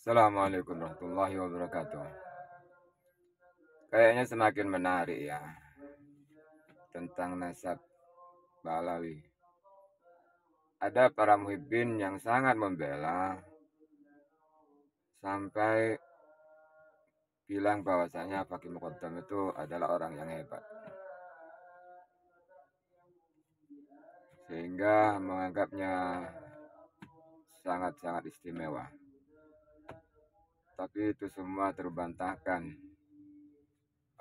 Assalamualaikum warahmatullahi wabarakatuh. Kayaknya semakin menarik ya tentang nasab Balawi. Ada para muhibbin yang sangat membela sampai bilang bahwasanya Fakih Muqaddam itu adalah orang yang hebat. Sehingga menganggapnya sangat-sangat istimewa. Tapi itu semua terbantahkan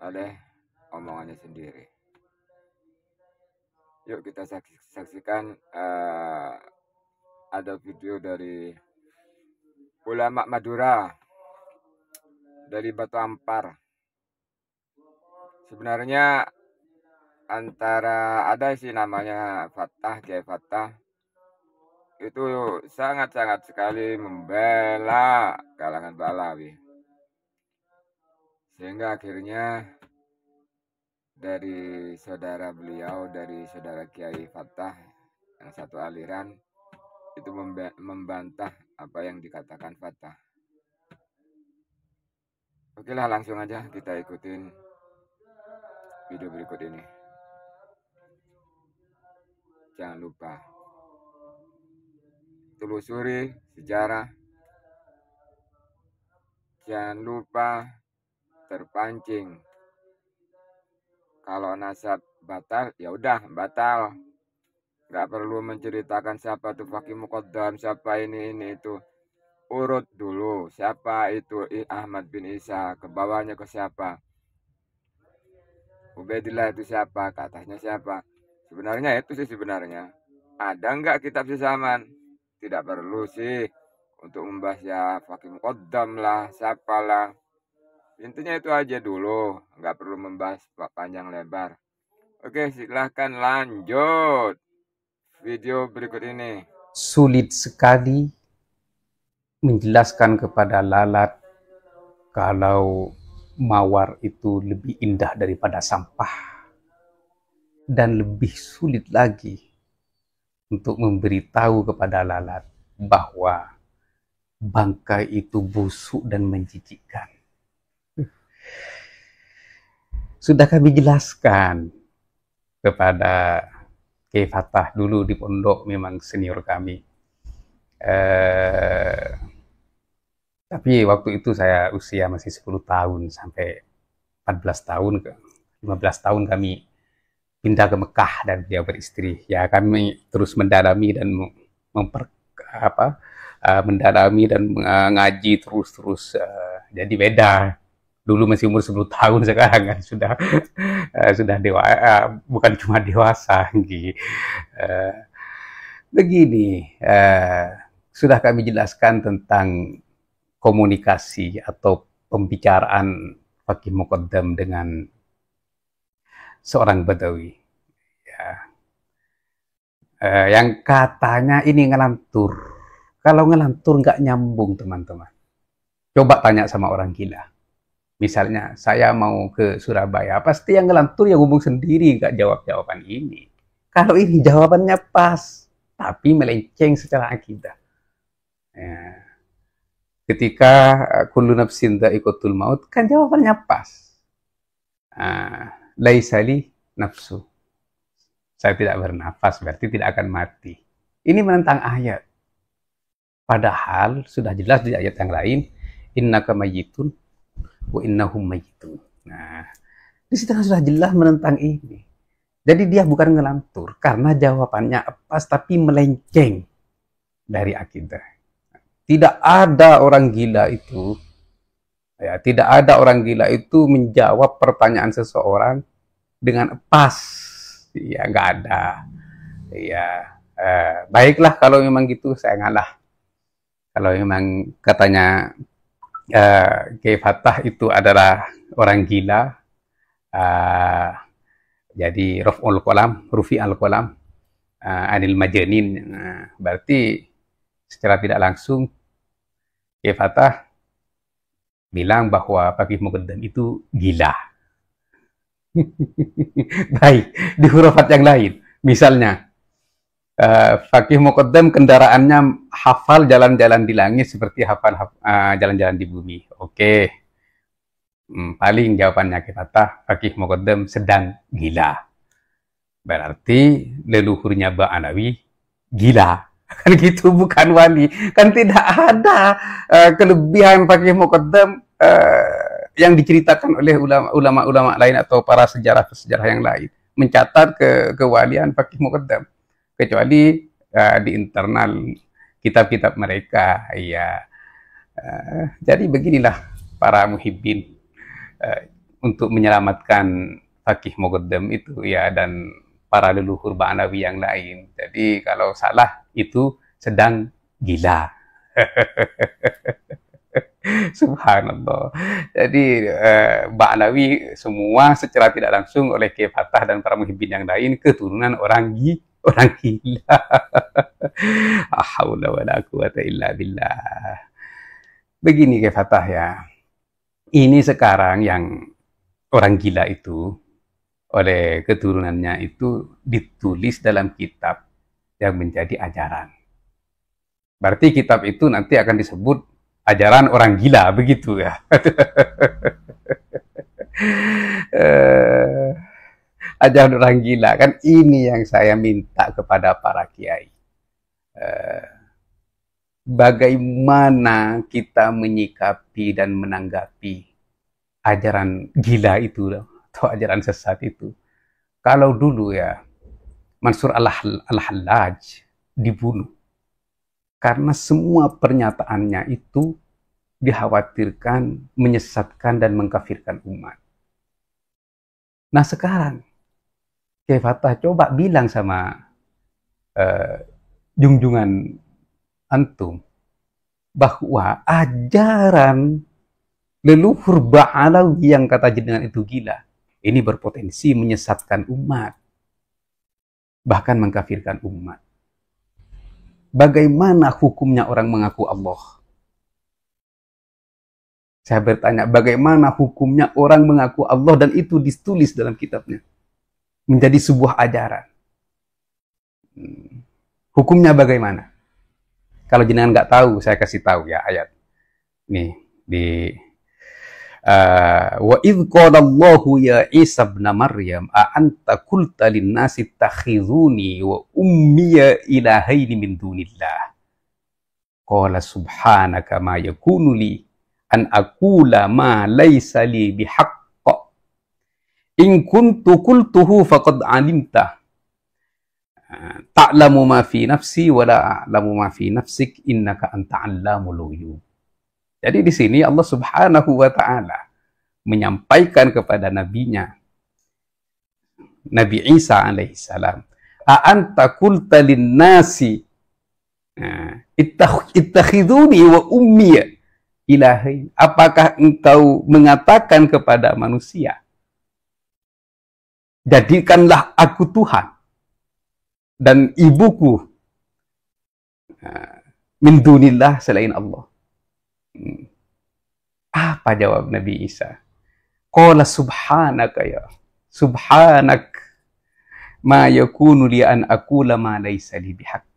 oleh omongannya sendiri. Yuk kita saksikan ada video dari ulama Madura dari Batu Ampar. Sebenarnya antara ada sih namanya Fatah, Kiai Fatah, itu sangat-sangat sekali membela kalangan Balawi. Sehingga akhirnya dari saudara beliau, dari saudara Kiai Fatah yang satu aliran, itu membantah apa yang dikatakan Fatah. Oke lah, langsung aja kita ikutin video berikut ini. Jangan lupa telusuri sejarah. Jangan lupa terpancing. Kalau nasab batal, ya udah batal. Nggak perlu menceritakan siapa tuh Fakih Muqaddam, siapa ini itu. Urut dulu, siapa itu Ahmad bin Isa, ke bawahnya ke siapa. Ubaidillah itu siapa, ke atasnya siapa. Sebenarnya itu sih sebenarnya. Ada nggak kitab sesaman? Tidak perlu sih untuk membahas ya Fakih Muqaddam lah, siapalah. Intinya itu aja dulu, nggak perlu membahas panjang lebar. Oke, silahkan lanjut video berikut ini. Sulit sekali menjelaskan kepada lalat kalau mawar itu lebih indah daripada sampah, dan lebih sulit lagi untuk memberitahu kepada lalat bahwa bangkai itu busuk dan menjijikkan. Sudah kami jelaskan kepada Kiai Fatah dulu di pondok, memang senior kami. Tapi waktu itu saya usia masih 10 tahun sampai 14 tahun, 15 tahun kami pindah ke Mekah dan dia beristri. Ya, kami terus mendalami dan mendalami dan ngaji terus. Jadi beda. Dulu masih umur 10 tahun, sekarang kan sudah dewasa, bukan cuma dewasa. Begini, sudah kami jelaskan tentang komunikasi atau pembicaraan Fakih Muqaddam dengan seorang Badawi. Ya. Yang katanya ini ngelantur. Kalau ngelantur nggak nyambung, teman-teman. Coba tanya sama orang gila. Misalnya, saya mau ke Surabaya, pasti yang ngelantur yang ngomong sendiri, nggak jawab jawaban ini. Kalau ini jawabannya pas, tapi melenceng secara akidah. Ya. Ketika kullu nafsin dha'iqatul maut, kan jawabannya pas. Laisali nafsu. Saya tidak bernafas, berarti tidak akan mati. Ini menentang ayat. Padahal sudah jelas di ayat yang lain, innaka mayyitun wa innahum mayyitun. Nah, di situ sudah jelas menentang ini. Jadi dia bukan ngelantur, karena jawabannya pas tapi melenceng dari akidah. Tidak ada orang gila itu, ya, tidak ada orang gila itu menjawab pertanyaan seseorang dengan pas. Ya, nggak ada. Ya, baiklah kalau memang gitu, saya ngalah. Kalau memang katanya Kiai Fatah itu adalah orang gila, jadi rufi al-qalam anil majanin, berarti secara tidak langsung Kiai Fatah bilang bahwa Fakih Muqaddam itu gila. Baik, di hurufat yang lain, misalnya Fakih Muqaddam kendaraannya hafal jalan-jalan di langit seperti hafal jalan-jalan di bumi. Oke. Paling jawabannya kita Fakih Muqaddam sedang gila. Berarti leluhurnya Ba'alawi gila. Kan gitu, bukan wali. Kan tidak ada kelebihan Fakih Muqaddam yang diceritakan oleh ulama-ulama lain atau para sejarah-sejarah yang lain mencatat kewalian Fakih Muqaddam, kecuali di internal kitab-kitab mereka. Ya, jadi beginilah para muhibbin untuk menyelamatkan Fakih Muqaddam itu ya, dan para leluhur Ba'alawi yang lain. Jadi kalau salah itu sedang gila. Subhanallah. Jadi Ba'alawi semua secara tidak langsung oleh Kiai Fatah dan para muhibbin yang lain keturunan orang gila. La haula wala quwata illa billah. Begini Kiai Fatah ya. Ini sekarang yang orang gila itu oleh keturunannya itu ditulis dalam kitab yang menjadi ajaran. Berarti kitab itu nanti akan disebut ajaran orang gila, begitu ya. Ajaran orang gila, kan ini yang saya minta kepada para kiai. Bagaimana kita menyikapi dan menanggapi ajaran gila itu atau ajaran sesat itu. Kalau dulu ya Mansur Al-Hallaj dibunuh karena semua pernyataannya itu dikhawatirkan menyesatkan dan mengkafirkan umat. Nah sekarang Kiai Fatah coba bilang sama junjungan antum bahwa ajaran leluhur Ba'alawi yang kata jenengan itu gila, ini berpotensi menyesatkan umat, bahkan mengkafirkan umat. Bagaimana hukumnya orang mengaku Allah? Saya bertanya, bagaimana hukumnya orang mengaku Allah dan itu ditulis dalam kitabnya menjadi sebuah ajaran? Hukumnya bagaimana? Kalau jenengan nggak tahu, saya kasih tahu ya ayat. Nih di wa idh qala Allahu ya Isa ibn Maryam a anta qulta lin-nasi ittakhizuni wa ummiya ilahaini min dunillah qala subhanaka ma yakunu li an aqula ma laysa li bihaqq in kuntu qultuhu faqad alimta ta'lamu ma fi nafsi wa la a'lamu ma fi nafsik innaka anta 'allamul ghuyub. Jadi di sini Allah Subhanahu wa Ta'ala menyampaikan kepada nabinya, Nabi Isa alaihissalam, a anta qulta lin-nasi ittakhiduni wa ummiya ilahain. Apakah engkau mengatakan kepada manusia, jadikanlah aku Tuhan dan ibuku min dunillah, selain Allah? Apa jawab Nabi Isa? Qala subhanaka ya subhanak ma yakunu li an aqula ma laysa li bihaq.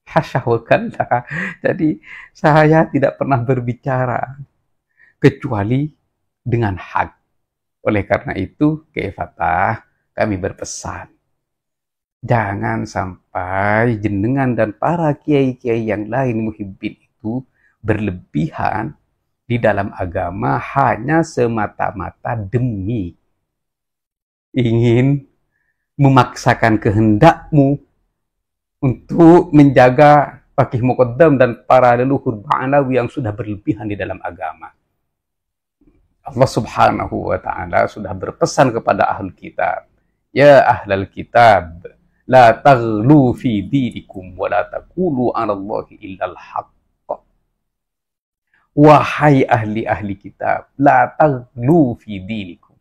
Hasya wa kalla. Jadi saya tidak pernah berbicara kecuali dengan hak. Oleh karena itu, Kiai Fatah, kami berpesan, jangan sampai jenengan dan para kiai-kiai yang lain muhibbin itu berlebihan di dalam agama hanya semata-mata demi ingin memaksakan kehendakmu untuk menjaga Fakih Muqaddam dan para leluhur Ba'alawi yang sudah berlebihan di dalam agama. Allah Subhanahu wa Ta'ala sudah berpesan kepada ahlul kitab, ya ahlal kitab, la taghlu fi dinikum wa la taqulu 'ala Allahi illal haqq. Wahai ahli-ahli kitab, la taghlu fi dinikum.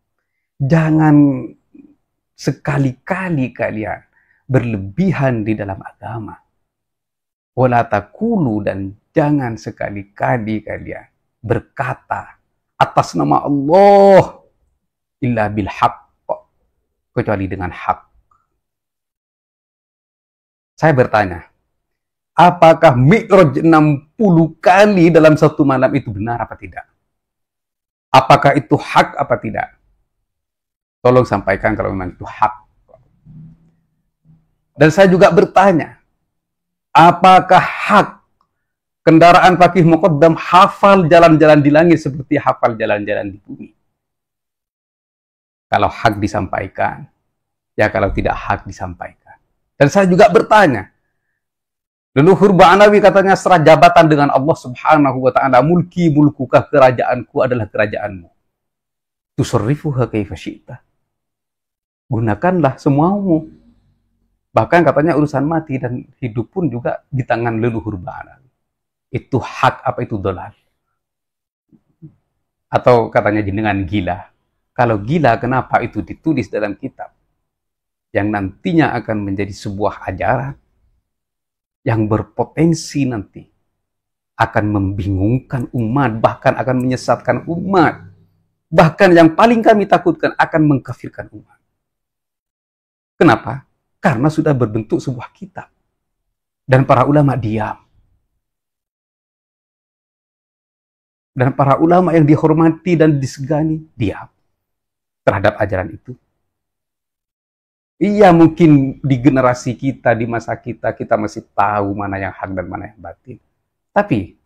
Jangan sekali-kali kalian berlebihan di dalam agama. Wala taqulu, dan jangan sekali-kali kalian berkata atas nama Allah illa bil haqq, kecuali dengan hak. Saya bertanya, apakah Mi'raj 60 kali dalam satu malam itu benar apa tidak? Apakah itu hak apa tidak? Tolong sampaikan kalau memang itu hak. Dan saya juga bertanya, apakah hak kendaraan Fakih Muqaddam hafal jalan-jalan di langit seperti hafal jalan-jalan di bumi? Kalau hak disampaikan, ya kalau tidak hak disampaikan. Dan saya juga bertanya, leluhur Ba'alawi katanya serah jabatan dengan Allah Subhanahu wa ta'ala, mulki mulkuka, kerajaanku adalah kerajaanmu. Tusarrifuha kaifa syi'ta. Gunakanlah semaumu. Bahkan katanya urusan mati dan hidup pun juga di tangan leluhur Ba'alawi. Itu hak apa itu dolal? Atau katanya jenengan gila. Kalau gila, kenapa itu ditulis dalam kitab yang nantinya akan menjadi sebuah ajaran yang berpotensi nanti akan membingungkan umat, bahkan akan menyesatkan umat. Bahkan yang paling kami takutkan akan mengkafirkan umat. Kenapa? Karena sudah berbentuk sebuah kitab. Dan para ulama diam. Dan para ulama yang dihormati dan disegani diam terhadap ajaran itu. Iya, mungkin di generasi kita, di masa kita, kita masih tahu mana yang hak dan mana yang batil. Tapi,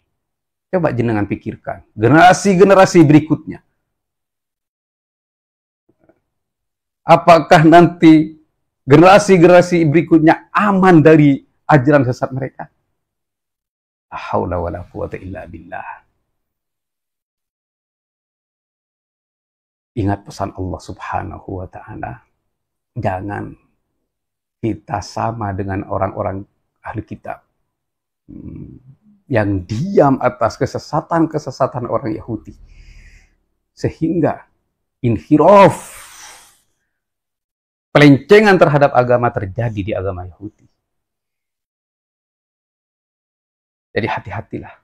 coba jenengan pikirkan, generasi-generasi berikutnya. Apakah nanti generasi-generasi berikutnya aman dari ajaran sesat mereka? La haula wala quwata illa billah. Ingat pesan Allah Subhanahu wa ta'ala. Jangan kita sama dengan orang-orang ahli kitab yang diam atas kesesatan-kesesatan orang Yahudi. Sehingga inhiraf, pelencengan terhadap agama terjadi di agama Yahudi. Jadi hati-hatilah.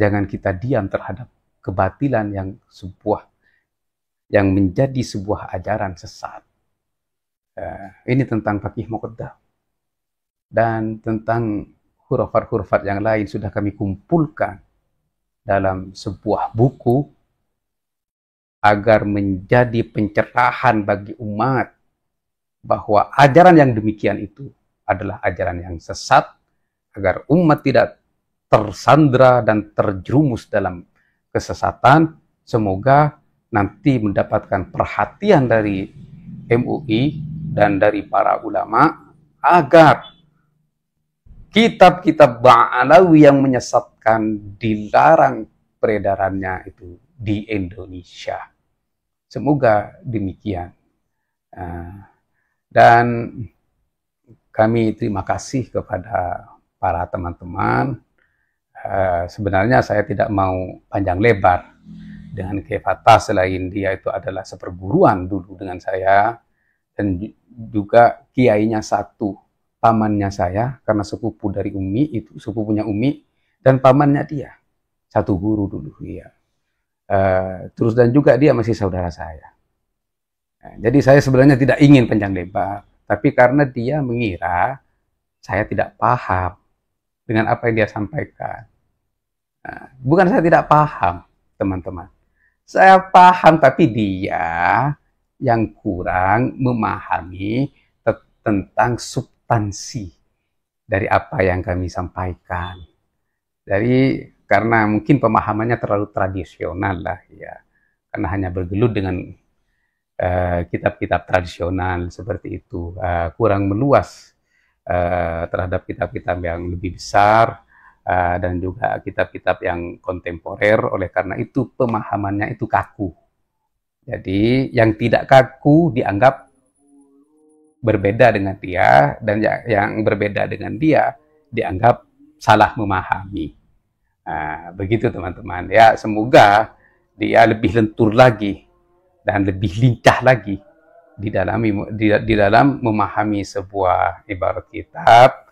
Jangan kita diam terhadap kebatilan yang menjadi sebuah ajaran sesat. Ini tentang Fakih Muqaddam. Dan tentang hurufat-hurufat yang lain sudah kami kumpulkan dalam sebuah buku agar menjadi pencerahan bagi umat bahwa ajaran yang demikian itu adalah ajaran yang sesat, agar umat tidak tersandra dan terjerumus dalam kesesatan. Semoga nanti mendapatkan perhatian dari MUI dan dari para ulama agar kitab-kitab Ba'alawi yang menyesatkan dilarang peredarannya itu di Indonesia. Semoga demikian. Dan kami terima kasih kepada para teman-teman. Sebenarnya saya tidak mau panjang lebar dengan Kiai Fatah, selain dia itu adalah seperguruan dulu dengan saya, dan juga kiainya satu, pamannya saya, karena sepupu dari Umi, itu sepupunya Umi, dan pamannya dia, satu guru dulu. Ya. Terus dan juga dia masih saudara saya. Jadi saya sebenarnya tidak ingin panjang lebar, tapi karena dia mengira saya tidak paham dengan apa yang dia sampaikan. Bukan saya tidak paham, teman-teman. Saya paham, tapi dia yang kurang memahami tentang substansi dari apa yang kami sampaikan. Dari karena mungkin pemahamannya terlalu tradisional lah, ya. Karena hanya bergelut dengan kitab-kitab tradisional seperti itu, kurang meluas terhadap kitab-kitab yang lebih besar. Dan juga kitab-kitab yang kontemporer, oleh karena itu pemahamannya itu kaku. Jadi yang tidak kaku dianggap berbeda dengan dia, dan yang berbeda dengan dia dianggap salah memahami. Begitu teman-teman. Ya, semoga dia lebih lentur lagi dan lebih lincah lagi di dalam memahami sebuah ibarat kitab,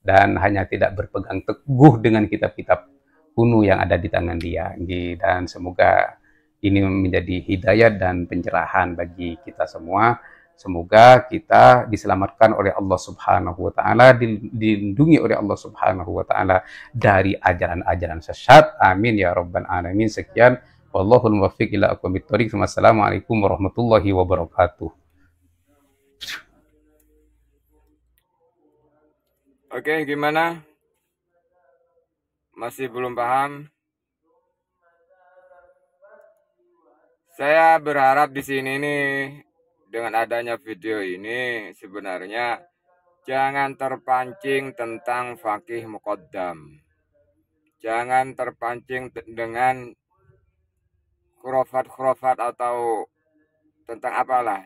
dan hanya tidak berpegang teguh dengan kitab-kitab kuno yang ada di tangan dia. Dan semoga ini menjadi hidayah dan pencerahan bagi kita semua. Semoga kita diselamatkan oleh Allah Subhanahu wa taala, dilindungi oleh Allah Subhanahu wa taala dari ajaran-ajaran sesat. Amin ya rabbal alamin. Sekian, wallahul muwaffiq ila aqwamit thoriq. Wassalamualaikum warahmatullahi wabarakatuh. Oke, gimana? Masih belum paham? Saya berharap di sini nih, dengan adanya video ini sebenarnya jangan terpancing tentang fakih muqaddam. Jangan terpancing dengan khurafat-khurafat atau tentang apalah.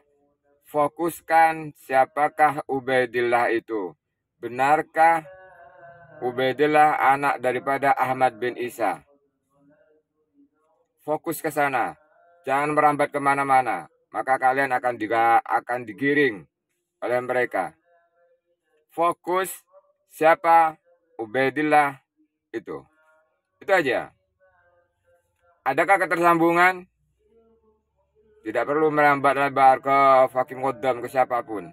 Fokuskan siapakah Ubaidillah itu. Benarkah Ubaidillah anak daripada Ahmad bin Isa? Fokus ke sana. Jangan merambat kemana-mana. Maka kalian akan digiring oleh mereka. Fokus siapa Ubaidillah itu. Itu aja. Adakah ketersambungan? Tidak perlu merambat lebar ke fakih muqaddam, ke siapapun.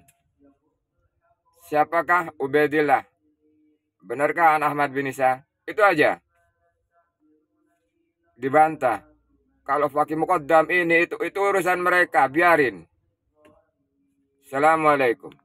Siapakah Ubaidillah? Benarkah anak Ahmad bin Isa? Itu aja. Dibantah. Kalau fakih muqaddam ini itu urusan mereka, biarin. Assalamualaikum.